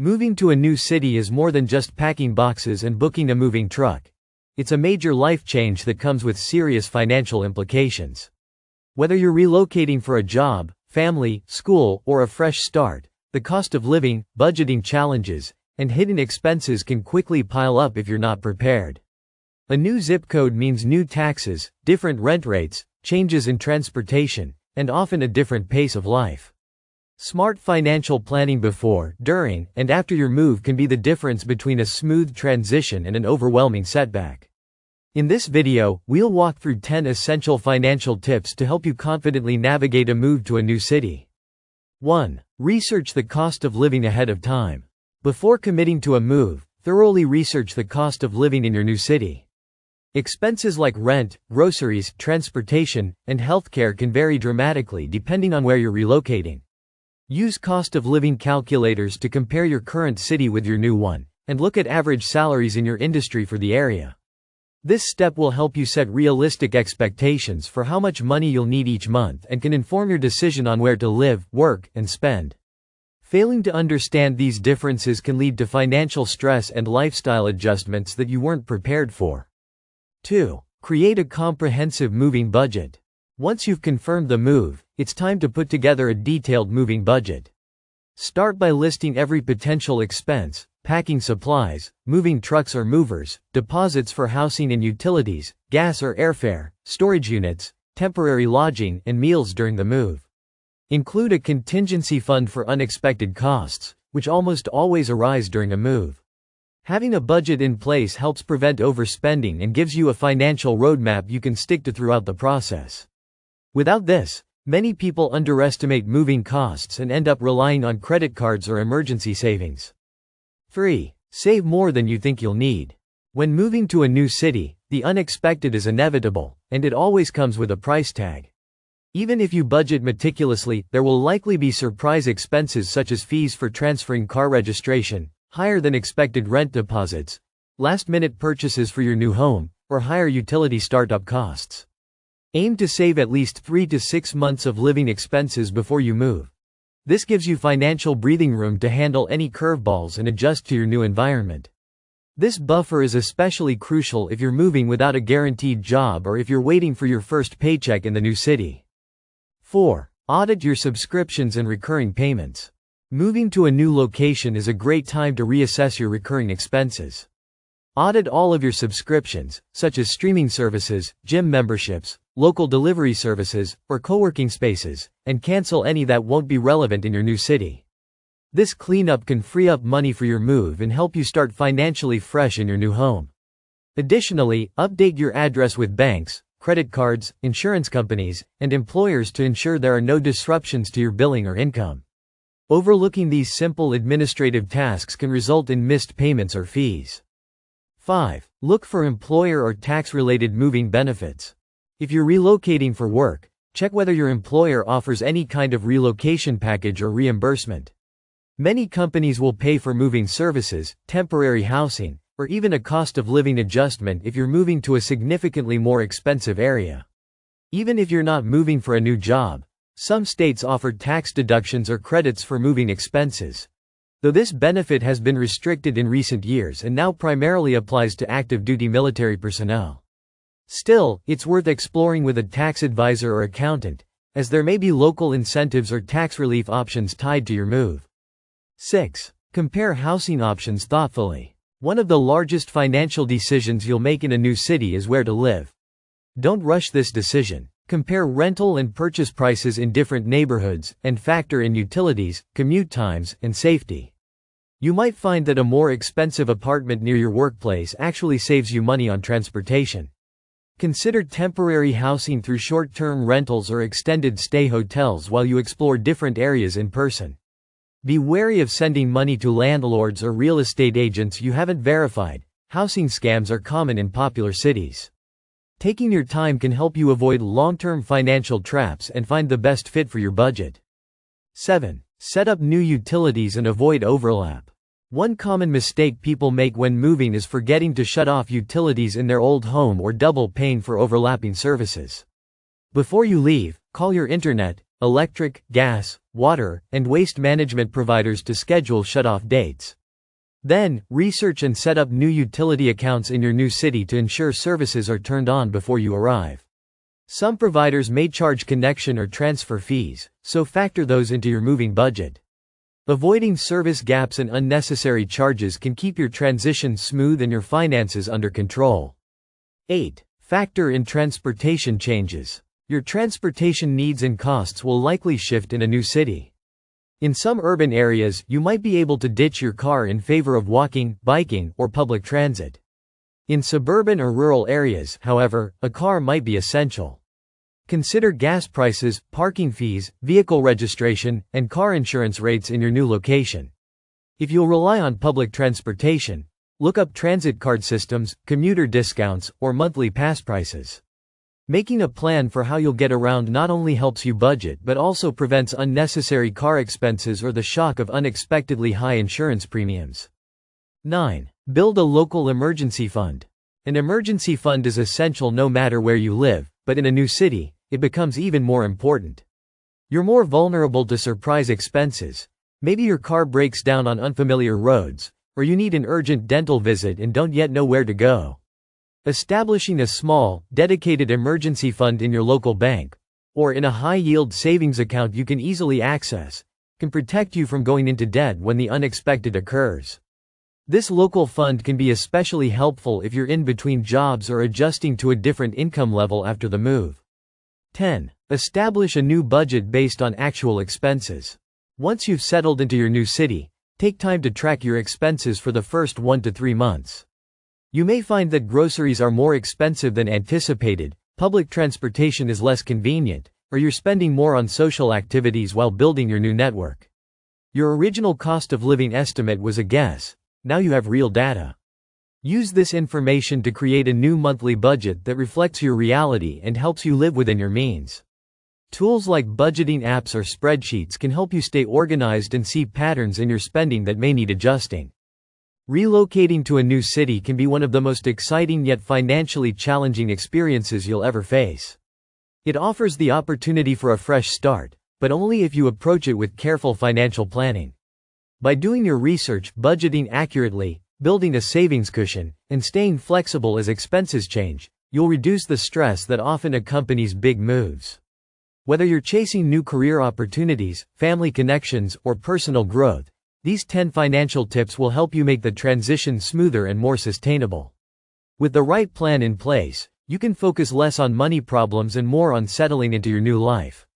Moving to a new city is more than just packing boxes and booking a moving truck. It's a major life change that comes with serious financial implications. Whether you're relocating for a job, family, school, or a fresh start, the cost of living, budgeting challenges, and hidden expenses can quickly pile up if you're not prepared. A new zip code means new taxes, different rent rates, changes in transportation, and often a different pace of life. Smart financial planning before, during, and after your move can be the difference between a smooth transition and an overwhelming setback. In this video, we'll walk through 10 essential financial tips to help you confidently navigate a move to a new city. 1. Research the cost of living ahead of time. Before committing to a move, thoroughly research the cost of living in your new city. Expenses like rent, groceries, transportation, and healthcare can vary dramatically depending on where you're relocating. Use cost of living calculators to compare your current city with your new one, and look at average salaries in your industry for the area. This step will help you set realistic expectations for how much money you'll need each month and can inform your decision on where to live, work, and spend. Failing to understand these differences can lead to financial stress and lifestyle adjustments that you weren't prepared for. 2. Create a comprehensive moving budget. Once you've confirmed the move, it's time to put together a detailed moving budget. Start by listing every potential expense: packing supplies, moving trucks or movers, deposits for housing and utilities, gas or airfare, storage units, temporary lodging, and meals during the move. Include a contingency fund for unexpected costs, which almost always arise during a move. Having a budget in place helps prevent overspending and gives you a financial roadmap you can stick to throughout the process. Without this, many people underestimate moving costs and end up relying on credit cards or emergency savings. 3. Save more than you think you'll need. When moving to a new city, the unexpected is inevitable, and it always comes with a price tag. Even if you budget meticulously, there will likely be surprise expenses such as fees for transferring car registration, higher than expected rent deposits, last-minute purchases for your new home, or higher utility startup costs. Aim to save at least 3 to 6 months of living expenses before you move. This gives you financial breathing room to handle any curveballs and adjust to your new environment. This buffer is especially crucial if you're moving without a guaranteed job or if you're waiting for your first paycheck in the new city. 4. Audit your subscriptions and recurring payments. Moving to a new location is a great time to reassess your recurring expenses. Audit all of your subscriptions, such as streaming services, gym memberships, local delivery services, or co-working spaces, and cancel any that won't be relevant in your new city. This cleanup can free up money for your move and help you start financially fresh in your new home. Additionally, update your address with banks, credit cards, insurance companies, and employers to ensure there are no disruptions to your billing or income. Overlooking these simple administrative tasks can result in missed payments or fees. 5. Look for employer or tax-related moving benefits. If you're relocating for work, check whether your employer offers any kind of relocation package or reimbursement. Many companies will pay for moving services, temporary housing, or even a cost of living adjustment if you're moving to a significantly more expensive area. Even if you're not moving for a new job, some states offer tax deductions or credits for moving expenses, though this benefit has been restricted in recent years and now primarily applies to active-duty military personnel. Still, it's worth exploring with a tax advisor or accountant, as there may be local incentives or tax relief options tied to your move. 6. Compare housing options thoughtfully. One of the largest financial decisions you'll make in a new city is where to live. Don't rush this decision. Compare rental and purchase prices in different neighborhoods, and factor in utilities, commute times, and safety. You might find that a more expensive apartment near your workplace actually saves you money on transportation. Consider temporary housing through short-term rentals or extended stay hotels while you explore different areas in person. Be wary of sending money to landlords or real estate agents you haven't verified. Housing scams are common in popular cities. Taking your time can help you avoid long-term financial traps and find the best fit for your budget. 7. Set up new utilities and avoid overlap. One common mistake people make when moving is forgetting to shut off utilities in their old home or double paying for overlapping services. Before you leave, call your internet, electric, gas, water, and waste management providers to schedule shut-off dates. Then, research and set up new utility accounts in your new city to ensure services are turned on before you arrive. Some providers may charge connection or transfer fees, so factor those into your moving budget. Avoiding service gaps and unnecessary charges can keep your transition smooth and your finances under control. 8. Factor in transportation changes. Your transportation needs and costs will likely shift in a new city. In some urban areas, you might be able to ditch your car in favor of walking, biking, or public transit. In suburban or rural areas, however, a car might be essential. Consider gas prices, parking fees, vehicle registration, and car insurance rates in your new location. If you'll rely on public transportation, look up transit card systems, commuter discounts, or monthly pass prices. Making a plan for how you'll get around not only helps you budget but also prevents unnecessary car expenses or the shock of unexpectedly high insurance premiums. 9. Build a local emergency fund. An emergency fund is essential no matter where you live, but in a new city, it becomes even more important. You're more vulnerable to surprise expenses. Maybe your car breaks down on unfamiliar roads, or you need an urgent dental visit and don't yet know where to go. Establishing a small, dedicated emergency fund in your local bank, or in a high-yield savings account you can easily access, can protect you from going into debt when the unexpected occurs. This local fund can be especially helpful if you're in between jobs or adjusting to a different income level after the move. 10. Establish a new budget based on actual expenses. Once you've settled into your new city, take time to track your expenses for the first 1 to 3 months. You may find that groceries are more expensive than anticipated, public transportation is less convenient, or you're spending more on social activities while building your new network. Your original cost of living estimate was a guess. Now you have real data. Use this information to create a new monthly budget that reflects your reality and helps you live within your means. Tools like budgeting apps or spreadsheets can help you stay organized and see patterns in your spending that may need adjusting. Relocating to a new city can be one of the most exciting yet financially challenging experiences you'll ever face. It offers the opportunity for a fresh start, but only if you approach it with careful financial planning. By doing your research, budgeting accurately, building a savings cushion, and staying flexible as expenses change, you'll reduce the stress that often accompanies big moves. Whether you're chasing new career opportunities, family connections, or personal growth, these 10 financial tips will help you make the transition smoother and more sustainable. With the right plan in place, you can focus less on money problems and more on settling into your new life.